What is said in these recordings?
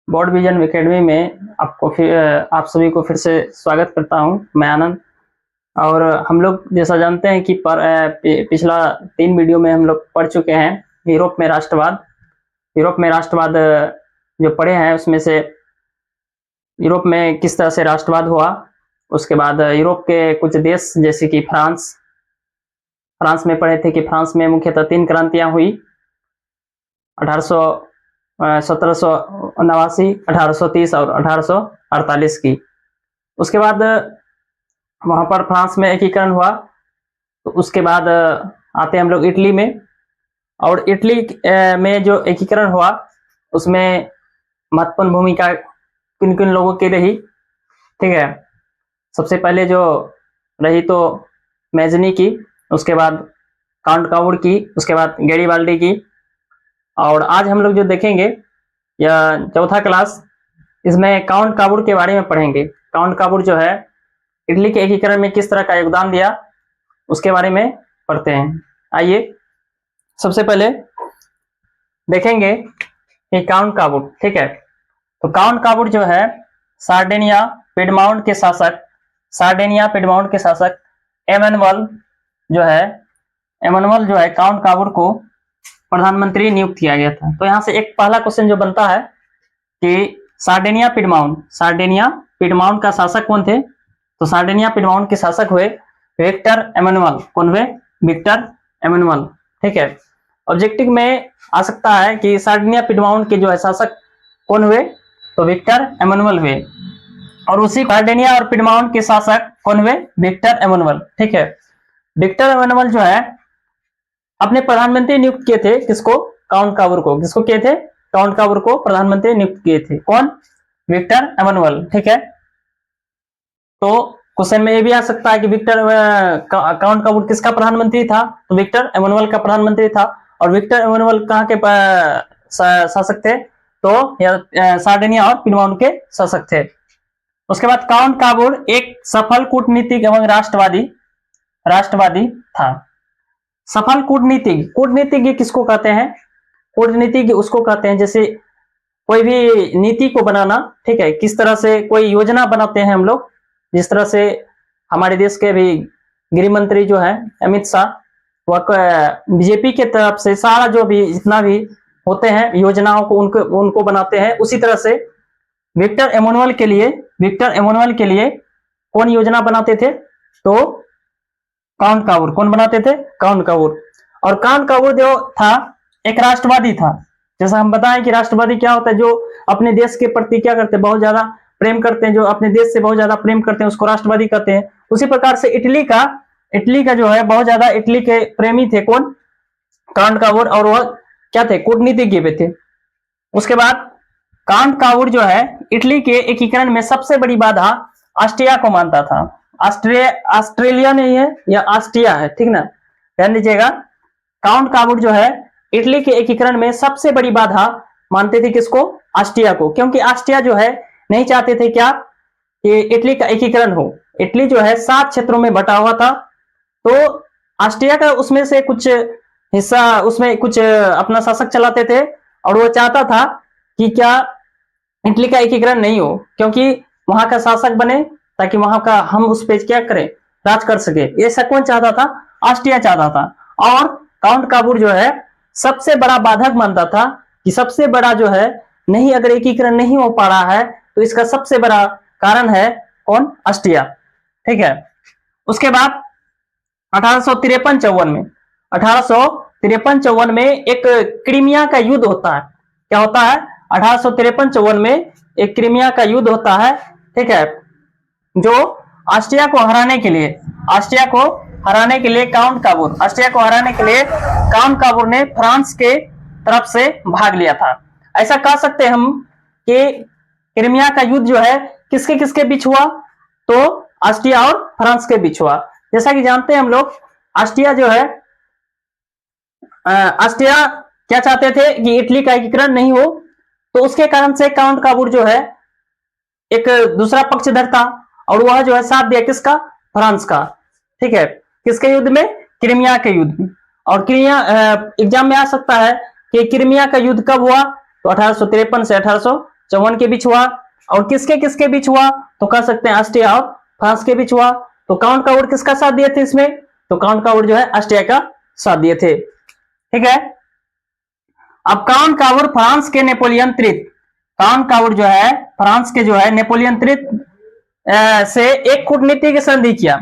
Board vision academy में आप सभी को फिर से स्वागत करता हूं। मैं आनंद। और हम लोग जैसा जानते हैं कि पिछला 3 वीडियो में हम लोग पढ़ चुके हैं यूरोप में राष्ट्रवाद जो पढ़े हैं उसमें से यूरोप में किस तरह से राष्ट्रवाद हुआ। उसके बाद यूरोप के कुछ देश जैसे कि फ्रांस में पढ़े थे कि फ्रांस में मुख्यतः 3 क्रांतियां हुई, 1789, 1830 और 1848 की। उसके बाद वहां पर फ्रांस में एकीकरण हुआ। तो उसके बाद आते हैं हम लोग इटली में। और इटली में जो एकीकरण हुआ उसमें महत्वपूर्ण भूमिका किन किन लोगों की रही, ठीक है। सबसे पहले जो रही तो मैजनी की, उसके बाद काउंट कावुर की, उसके बाद गैरीबाल्डी की। और आज हम लोग जो देखेंगे यह चौथा क्लास, इसमें काउंट कावुर के बारे में पढ़ेंगे। काउंट कावुर जो है इटली के एकीकरण में किस तरह का योगदान दिया उसके बारे में पढ़ते हैं। आइए सबसे पहले देखेंगे कि काउंट कावुर, ठीक है। तो काउंट कावुर जो है सार्डिनिया पिडमाउंट के शासक एमनुअल जो है काउंट कावुर को प्रधानमंत्री नियुक्त किया गया था। तो यहाँ से एक पहला क्वेश्चन जो बनता है कि सार्डिनिया पिडमाउंट का शासक कौन थे। तो सार्डिनिया पिडमाउंट के शासक हुए विक्टर एमनुअल। कौन हुए? विक्टर एमनुअल, ठीक है। ऑब्जेक्टिव में आ सकता है कि सार्डिनिया पिडमाउंट के जो है शासक कौन हुए, तो विक्टर एमनुअल हुए। और उसी सार्डिनिया और पिडमाउंट के शासक कौन हुए? विक्टर एमनुअल, ठीक है। विक्टर एमनुअल जो है अपने प्रधानमंत्री नियुक्त किए थे किसको? काउंट कावुर को। किसको किए थे? काउंट कावुर को प्रधानमंत्री नियुक्त किए थे। कौन? विक्टर एमनुअल, ठीक है। तो क्वेश्चन में ये भी आ सकता है कि काउंट कावुर किसका प्रधानमंत्री था? तो विक्टर एमनुअल का प्रधानमंत्री था। और विक्टर एमनुअल कहाँ के शासक थे? तो सार्डिनिया और पिडमाउंट के शासक थे। उसके बाद काउंट कावुर एक सफल कूटनीतिक एवं राष्ट्रवादी था। सफल कूटनीतिज्ञ किसको कहते हैं? कूटनीतिज्ञ उसको कहते हैं जैसे कोई भी नीति को बनाना, ठीक है। किस तरह से कोई योजना बनाते हैं हम लोग, जिस तरह से हमारे देश के भी गृह मंत्री जो है अमित शाह, वह बीजेपी के तरफ से सारा जो भी जितना भी होते हैं योजनाओं को उनको बनाते हैं। उसी तरह से विक्टर एमनुअल के लिए कौन योजना बनाते थे? तो काउंट कावुर। कौन बनाते थे? काउंट कावुर। और काउंट कावुर जो था एक राष्ट्रवादी था। जैसा हम बताएं कि राष्ट्रवादी क्या होता है, जो अपने देश के प्रति क्या करते हैं, बहुत ज्यादा प्रेम करते हैं, जो अपने देश से बहुत ज्यादा प्रेम करते हैं, उसको राष्ट्रवादी कहते हैं। उसी प्रकार से इटली का जो है बहुत ज्यादा इटली के प्रेमी थे। कौन? काउंट कावुर। और वह क्या थे? कूटनीतिज्ञ भी थे। उसके बाद काउंट कावुर जो है इटली के एकीकरण में सबसे बड़ी बाधा ऑस्ट्रिया को मानता था। ऑस्ट्रेलिया नहीं है, या ऑस्ट्रिया है, ठीक ना, ध्यान दीजिएगा। काउंट कावुर जो है इटली के एकीकरण में सबसे बड़ी बाधा मानते थे किसको? ऑस्ट्रिया को। क्योंकि ऑस्ट्रिया जो है नहीं चाहते थे क्या कि इटली का एकीकरण हो। इटली जो है 7 क्षेत्रों में बटा हुआ था। तो ऑस्ट्रिया का उसमें से कुछ हिस्सा, उसमें कुछ अपना शासक चलाते थे। और वो चाहता था कि क्या इटली का एकीकरण नहीं हो, क्योंकि वहां का शासक बने, ताकि वहां का हम उस पे क्या करें, राज कर सके। ऐसा कौन चाहता था? ऑस्ट्रिया चाहता था। और काउंट कावुर जो है सबसे बड़ा बाधक मानता था कि सबसे बड़ा जो है नहीं, अगर एकीकरण नहीं हो पा रहा है तो इसका सबसे बड़ा कारण है कौन? ऑस्ट्रिया, ठीक है। उसके बाद 1853-54 में एक क्रीमिया का युद्ध होता है। क्या होता है? 1853-54 में एक क्रीमिया का युद्ध होता है, ठीक है। जो ऑस्ट्रिया को हराने के लिए काउंट कावुर ने फ्रांस के तरफ से भाग लिया था। ऐसा कह सकते हैं हम कि क्रीमिया का युद्ध जो है किसके किसके बीच हुआ? तो ऑस्ट्रिया और फ्रांस के बीच हुआ। जैसा कि जानते हैं हम लोग, ऑस्ट्रिया क्या चाहते थे कि इटली का एकीकरण नहीं हो। तो उसके कारण से काउंट कावुर जो है एक दूसरा पक्षधर था, और वह जो है साथ दिया किसका? फ्रांस का, ठीक है। किसके युद्ध में? क्रीमिया के युद्ध में। और एग्जाम में आ सकता है कि क्रीमिया का युद्ध कब हुआ? तो 1853 से 1854 54 के बीच हुआ। और किसके किसके बीच हुआ, तो कह सकते हैं ऑस्ट्रिया और फ्रांस के बीच हुआ। तो काउंट का वोट किसका साथ दिए थे इसमें, तो काउंट का वोट जो है ऑस्ट्रिया का साथ दिए थे। ठीक है, अब काउंट का वोट फ्रांस के नेपोलियन तृतीय, काउंट का वोट जो है फ्रांस के जो है नेपोलियन तृतीय से एक कूटनीतिक संधि किया।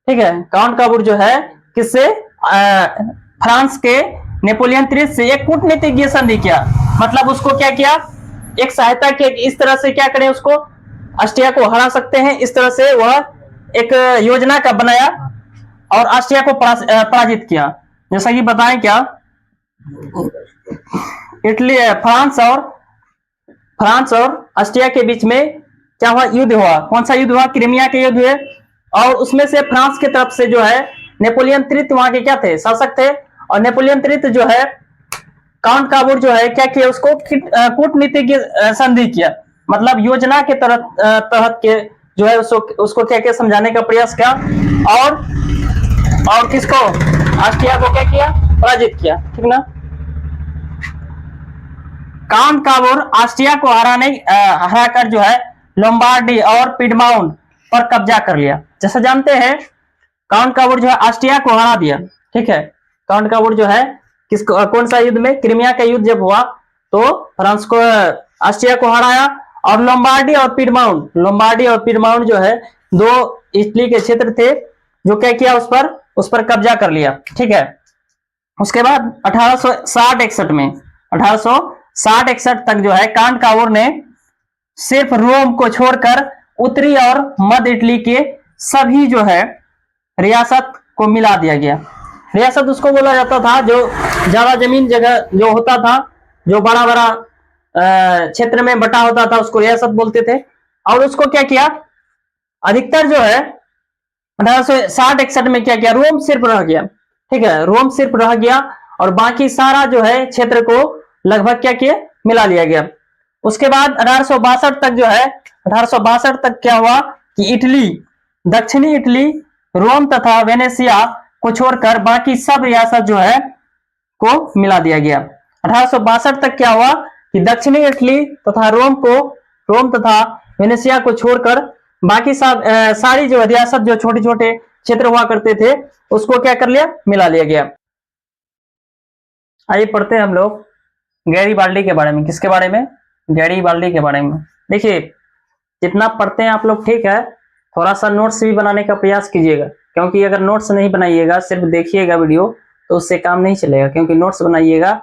ठीक है, काउंट का वोट जो है किससे, फ्रांस के नेपोलियन तृतीय से एक कूटनीतिक संधि किया। मतलब उसको क्या किया, एक सहायता के इस तरह से क्या करें, उसको ऑस्ट्रिया को हरा सकते हैं, इस तरह से वह एक योजना का बनाया और ऑस्ट्रिया को पराजित किया। जैसा कि बताएं क्या, इटली फ्रांस और ऑस्ट्रिया के बीच में क्या हुआ, युद्ध हुआ। कौन सा युद्ध हुआ, क्रीमिया के युद्ध हुए। और उसमें से फ्रांस की तरफ से जो है नेपोलियन तृतीय वहां के क्या थे, शासक थे। और नेपोलियन तृतीय जो है काउंट का वोट जो है क्या किया, उसको कूटनीतिक संधि किया। मतलब योजना के तहत के जो है उसको क्या क्या समझाने का प्रयास किया। और किसको, ऑस्ट्रिया को क्या किया, पराजित किया। ठीक ना, काउंट का वोट ऑस्ट्रिया को हराकर जो है लोम्बार्डी और पिडमाउंट पर कब्जा कर लिया। जैसा जानते हैं काउंट का वोट जो है ऑस्ट्रिया को हरा दिया। ठीक है, काउंट का वोट जो है किसको, कौन सा युद्ध में, क्रीमिया का युद्ध जब हुआ तो फ्रांस को, ऑस्ट्रिया को हराया। और लोम्बार्डी और पिडमाउंट जो है दो इटली के क्षेत्र थे, जो क्या किया, उस पर कब्जा कर लिया। ठीक है, उसके बाद 1860-61 तक जो है काउंट का वोट ने सिर्फ रोम को छोड़कर उत्तरी और मध्य इटली के सभी जो है रियासत को मिला दिया गया। रियासत उसको बोला जाता था जो ज्यादा जमीन जगह जो होता था, जो बड़ा बड़ा क्षेत्र में बटा होता था, उसको रियासत बोलते थे। और उसको क्या किया, अधिकतर जो है 1860-61 में क्या किया, रोम सिर्फ रह गया। ठीक है, रोम सिर्फ रह गया और बाकी सारा जो है क्षेत्र को लगभग क्या किया, मिला लिया गया। उसके बाद 1862 तक जो है, 1862 तक क्या हुआ कि इटली, दक्षिणी इटली, रोम तथा वेनेसिया को छोड़कर बाकी सब रियासत जो है को मिला दिया गया। 1862 तक क्या हुआ कि दक्षिणी इटली तथा रोम तथा वेनेसिया को छोड़कर बाकी सब सारी जो रियासत, जो छोटे छोटे क्षेत्र हुआ करते थे, उसको क्या कर लिया, मिला लिया गया। आइए पढ़ते हैं हम लोग गैरीबाल्डी के बारे में। किसके बारे में, गैरीबाल्डी के बारे में। देखिए जितना पढ़ते हैं आप लोग, ठीक है, थोड़ा सा नोट्स भी बनाने का प्रयास कीजिएगा, क्योंकि अगर नोट्स नहीं बनाइएगा, सिर्फ देखिएगा वीडियो, तो उससे काम नहीं चलेगा। क्योंकि नोट्स बनाइएगा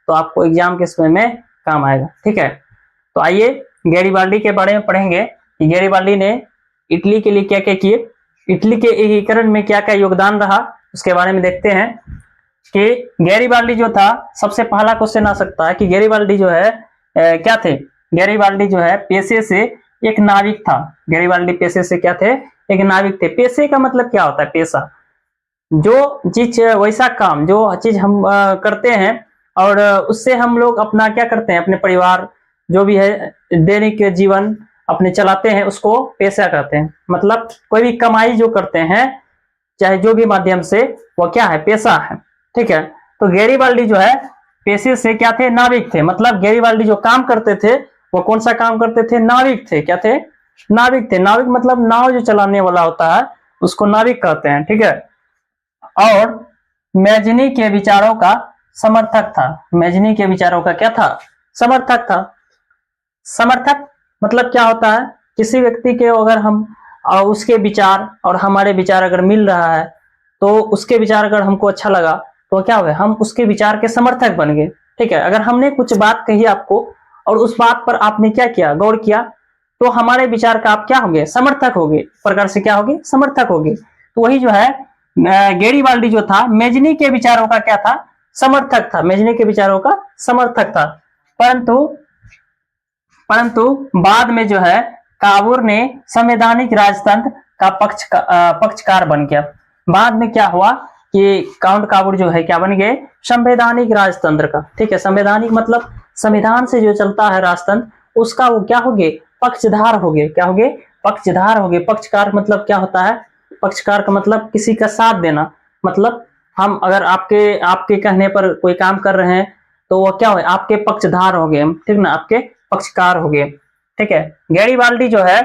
तो आपको एग्जाम के समय में काम आएगा। ठीक है, तो आइए गैरीबाल्डी के बारे में पढ़ेंगे कि गैरीबाल्डी ने इटली के लिए क्या क्या किए, इटली के एकीकरण में क्या क्या योगदान रहा, उसके बारे में देखते हैं। कि गैरीबाल्डी जो था, सबसे पहला क्वेश्चन आ सकता है कि गैरीबाल्डी जो है क्या थे। गैरीबाल्डी जो है पेशे से एक नाविक था। गैरीबाल्डी पेशे से क्या थे, एक नाविक थे। पेशे का मतलब क्या होता है, पेशा, जो चीज, वैसा काम, जो चीज हम करते हैं और उससे हम लोग अपना क्या करते हैं, अपने परिवार जो भी है दैनिक जीवन अपने चलाते हैं, उसको पेशा कहते हैं। मतलब कोई भी कमाई जो करते हैं, चाहे जो भी माध्यम से, वो क्या है, पेशा है। ठीक है, तो गैरीबाल्डी जो है पेशे से क्या थे, नाविक थे। मतलब गैरीबाल्डी जो काम करते थे, वो कौन सा काम करते थे, नाविक थे। क्या थे, नाविक थे। नाविक मतलब नाव जो चलाने वाला होता है, उसको नाविक कहते हैं। ठीक है, और मैजनी के विचारों का समर्थक था। मैजनी के विचारों का क्या था, समर्थक था। समर्थक मतलब क्या होता है, किसी व्यक्ति के अगर हम उसके विचार और हमारे विचार अगर मिल रहा है, तो उसके विचार अगर हमको अच्छा लगा, तो क्या हुआ, हम उसके विचार के समर्थक बन गए। ठीक है, अगर हमने कुछ बात कही आपको और उस बात पर आपने क्या किया, गौर किया, तो हमारे विचार का आप क्या होंगे, समर्थक होंगे। प्रकार से क्या होंगे, समर्थक होंगे। तो वही जो है गैरीबाल्डी जो था, मैजनी के विचारों का क्या था, समर्थक था। मैजनी के विचारों का समर्थक था। परंतु बाद में जो है कावूर ने संवैधानिक राजतंत्र का पक्षकार बन गया। बाद में क्या हुआ कि काउंट कावूर जो है क्या बन गए, संवैधानिक राजतंत्र का। ठीक है, संवैधानिक मतलब संविधान से जो चलता है राजतंत्र, उसका वो क्या हो गए, पक्षधार हो गए। क्या हो गए, पक्षधार हो गए। पक्षकार मतलब क्या होता है, पक्षकार का मतलब किसी का साथ देना। मतलब हम अगर आपके कहने पर कोई काम कर रहे हैं, तो वो क्या हो, आपके पक्षधार हो गए। ठीक ना, आपके पक्षकार हो गए। ठीक है। गैरिबाल्डी जो है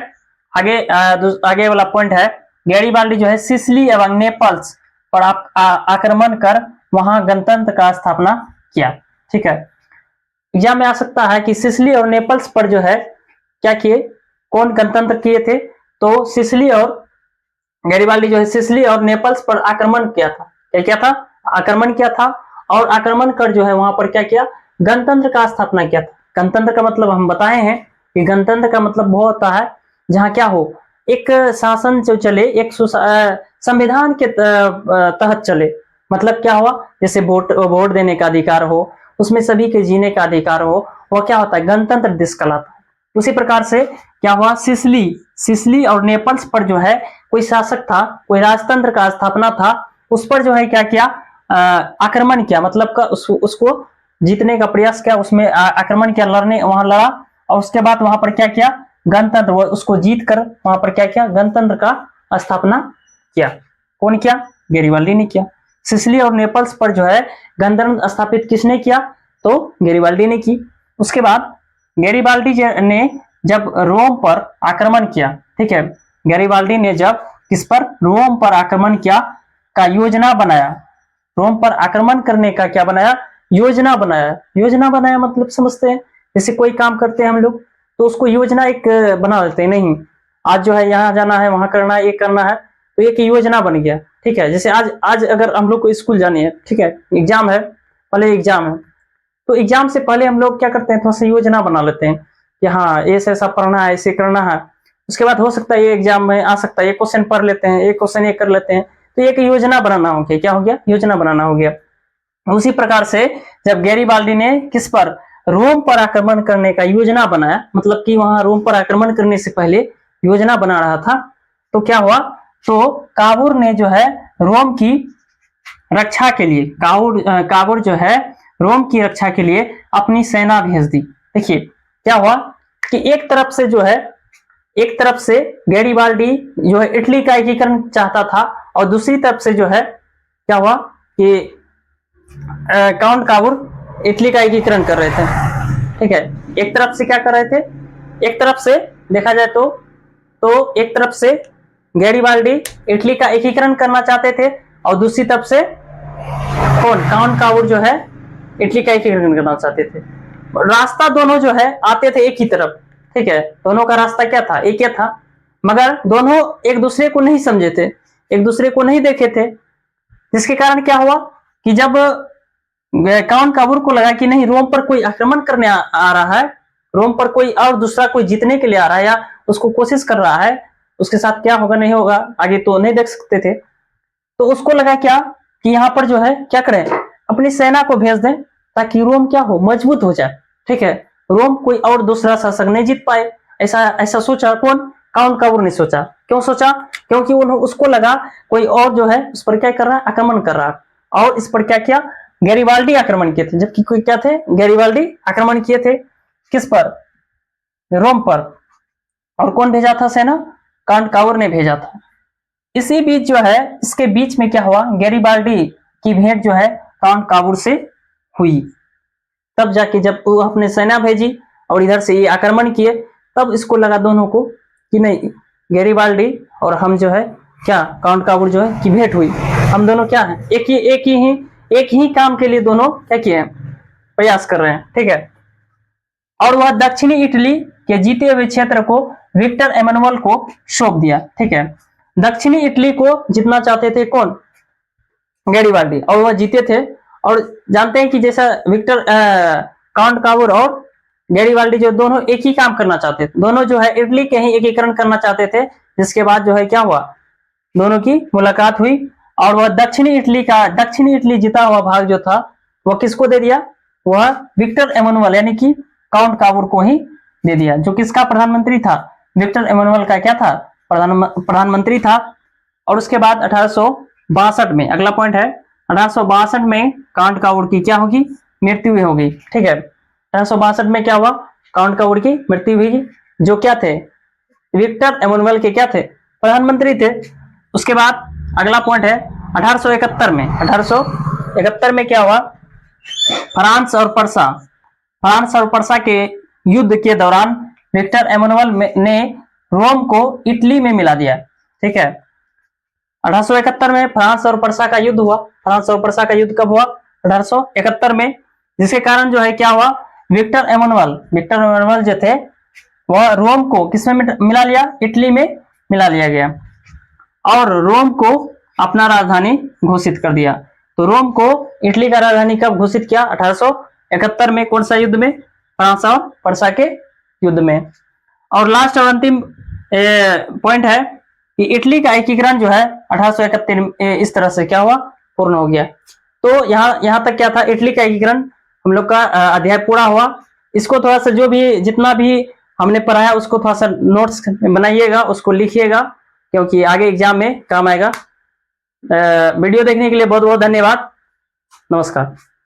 आगे वाला पॉइंट है, गैरिबाल्डी जो है सिसिली एवं नेपल्स पर आक्रमण कर वहां गणतंत्र का स्थापना किया। ठीक है, एग्जाम में आ सकता है कि सिसिली और नेपल्स पर जो है क्या किए, कौन गणतंत्र किए थे, तो सिसिली और गैरिबाल्डी जो है सिसिली और नेपल्स पर आक्रमण किया था। क्या किया था? आक्रमण किया था, और आक्रमण कर जो है वहां पर क्या किया, गणतंत्र का स्थापना किया था। गणतंत्र का मतलब हम बताए हैं कि गणतंत्र का मतलब वो होता है जहां क्या हो, एक शासन जो चले, एक संविधान के तहत चले। मतलब क्या हुआ, जैसे वोट देने का अधिकार हो, उसमें सभी के जीने का अधिकार हो, वह क्या होता है, गणतंत्र देश कहलाता है। उसी प्रकार से क्या हुआ, सिसिली और नेपल्स पर जो है कोई शासक था, कोई राजतंत्र का स्थापना था, उस पर जो है क्या किया, आक्रमण किया, मतलब का उसको जीतने का प्रयास किया, उसमें आक्रमण किया, वहां लड़ा, और उसके बाद वहां पर क्या किया, गणतंत्र, उसको जीत कर वहां पर क्या किया, गणतंत्र का स्थापना किया। कौन किया? गैरिबाल्डी ने किया। सिसिली और नेपल्स पर जो है गणतंत्र स्थापित किसने किया? तो गैरिबाल्डी ने की। उसके बाद गैरिबाल्डी ने जब रोम पर आक्रमण किया, ठीक है, गैरिबाल्डी ने जब किस पर, रोम पर आक्रमण किया का योजना बनाया, रोम पर आक्रमण करने का क्या बनाया, योजना बनाया। योजना बनाया मतलब समझते हैं, जैसे कोई काम करते हैं हम लोग तो उसको योजना एक बना देते हैं, नहीं आज जो है यहाँ जाना है, वहां करना है, ये करना है, तो एक योजना बन गया। ठीक है, जैसे आज अगर हम लोग को स्कूल जाने है, ठीक है, एग्जाम है, पहले एग्जाम है, तो एग्जाम से पहले हम लोग क्या करते हैं, थोड़ा सा योजना बना लेते हैं कि हाँ ऐसा पढ़ना है, ऐसे करना है। उसके बाद हो सकता है ये एग्जाम में आ सकता है, एक क्वेश्चन पढ़ लेते हैं, एक क्वेश्चन ये कर लेते हैं, तो एक योजना बनाना हो गया। क्या हो गया? योजना बनाना हो गया। उसी प्रकार से जब गैरिबाल्डी ने किस पर, रोम पर आक्रमण करने का योजना बनाया, मतलब कि वहां रोम पर आक्रमण करने से पहले योजना बना रहा था, तो क्या हुआ, तो काबूर ने जो है रोम की रक्षा के लिए, काबूर जो है रोम की रक्षा के लिए अपनी सेना भेज दी। देखिए क्या हुआ कि एक तरफ से गैरिबाल्डी जो है इटली का एकीकरण चाहता था, और दूसरी तरफ से जो है क्या हुआ कि काउंट काबूर इटली का एकीकरण कर रहे थे। ठीक है, एक तरफ से क्या कर रहे थे, एक तरफ से देखा जाए तो एक तरफ से गैरिबाल्डी इटली का एकीकरण करना चाहते थे, और दूसरी तरफ से कौन, काउंट काबूर जो है इटली का एकीकरण करना चाहते थे। रास्ता दोनों जो है आते थे एक ही तरफ। ठीक है, दोनों का रास्ता क्या था, एक ही था, मगर दोनों एक दूसरे को नहीं समझे थे, एक दूसरे को नहीं देखे थे, जिसके कारण क्या हुआ कि जब काउंट काबूर को लगा कि नहीं, रोम पर कोई आक्रमण करने आ रहा है, रोम पर कोई और दूसरा कोई जीतने के लिए आ रहा है, या उसको कोशिश कर रहा है, उसके साथ क्या होगा नहीं होगा आगे तो नहीं देख सकते थे, तो उसको लगा क्या कि यहाँ पर जो है क्या करें, अपनी सेना को भेज दें ताकि रोम क्या हो, मजबूत हो जाए। ठीक है, रोम कोई और दूसरा शासक नहीं जीत पाए, ऐसा सोचा कौन, काउंट काबूर ने सोचा। क्यों सोचा? क्योंकि उसको लगा कोई और जो है उस पर क्या कर रहा है, आक्रमण कर रहा है, और इस पर क्या किया, गैरिबाल्डी आक्रमण किए थे, जबकि कोई क्या थे, गैरिबाल्डी आक्रमण किए थे किस पर, रोम पर, और कौन भेजा था सेना, काउंट काबूर ने भेजा था। इसी बीच जो है, इसके बीच में क्या हुआ, गैरिबाल्डी की भेंट जो है काउंट काबूर से हुई, तब जाके जब वो अपने सेना भेजी और इधर से ये आक्रमण किए, तब इसको लगा दोनों को कि नहीं, गैरिबाल्डी और हम जो है क्या, काउंट काबूर जो है की भेंट हुई, हम दोनों क्या है, एक ही काम के लिए दोनों क्या किए हैं, प्रयास कर रहे हैं। ठीक है, और वह दक्षिणी इटली के जीते हुए क्षेत्र को विक्टर एमैनुअल को सौंप दिया। ठीक है, दक्षिणी इटली को जीतना चाहते थे कौन, गैरिबाल्डी, और वह जीते थे। और जानते हैं कि जैसा काउंट काबूर और गैरिबाल्डी जो दोनों एक ही काम करना चाहते थे, दोनों जो है इटली के ही एकीकरण करना चाहते थे, जिसके बाद जो है क्या हुआ, दोनों की मुलाकात हुई, और वह दक्षिणी इटली जीता हुआ भाग जो था वह किसको दे दिया, वह विक्टर एमैनुअल यानी कि काउंट काबूर को ही दे दिया, जो किसका प्रधानमंत्री था, विक्टर एमैनुअल का क्या था, प्रधानमंत्री था। और उसके बाद 1862 में, अगला पॉइंट है, 1862 में काउंट काबूर की क्या होगी, मृत्यु होगी। ठीक है, 1862 में क्या हुआ, काउंट काबूर की मृत्यु हुई, जो क्या थे, विक्टर एमैनुअल के क्या थे, प्रधानमंत्री थे। उसके बाद अगला पॉइंट है 1871 में क्या हुआ, फ्रांस और पर्सा के युद्ध के दौरान विक्टर एमानुएल ने रोम को इटली में मिला दिया। ठीक है, 1871 में फ्रांस और पर्सा का युद्ध हुआ। फ्रांस और पर्सा का युद्ध कब हुआ? 1871 में, जिसके कारण जो है क्या हुआ, विक्टर एमानुएल जो थे वह रोम को किसमें मिला लिया? इटली में मिला लिया गया और रोम को अपना राजधानी घोषित कर दिया। तो रोम को इटली का राजधानी कब घोषित किया? 1871 में। कौन सा युद्ध में? फ्रांस और पर्सा के युद्ध में। और लास्ट और अंतिम पॉइंट है कि इटली का एकीकरण जो है 1871 इस तरह से क्या हुआ? पूर्ण हो गया। तो यहाँ तक क्या था? इटली का एकीकरण हम लोग का अध्याय पूरा हुआ। इसको थोड़ा सा जो भी जितना भी हमने पढ़ाया उसको थोड़ा सा नोट्स बनाइएगा, उसको लिखिएगा, क्योंकि आगे एग्जाम में काम आएगा। वीडियो देखने के लिए बहुत बहुत धन्यवाद। नमस्कार।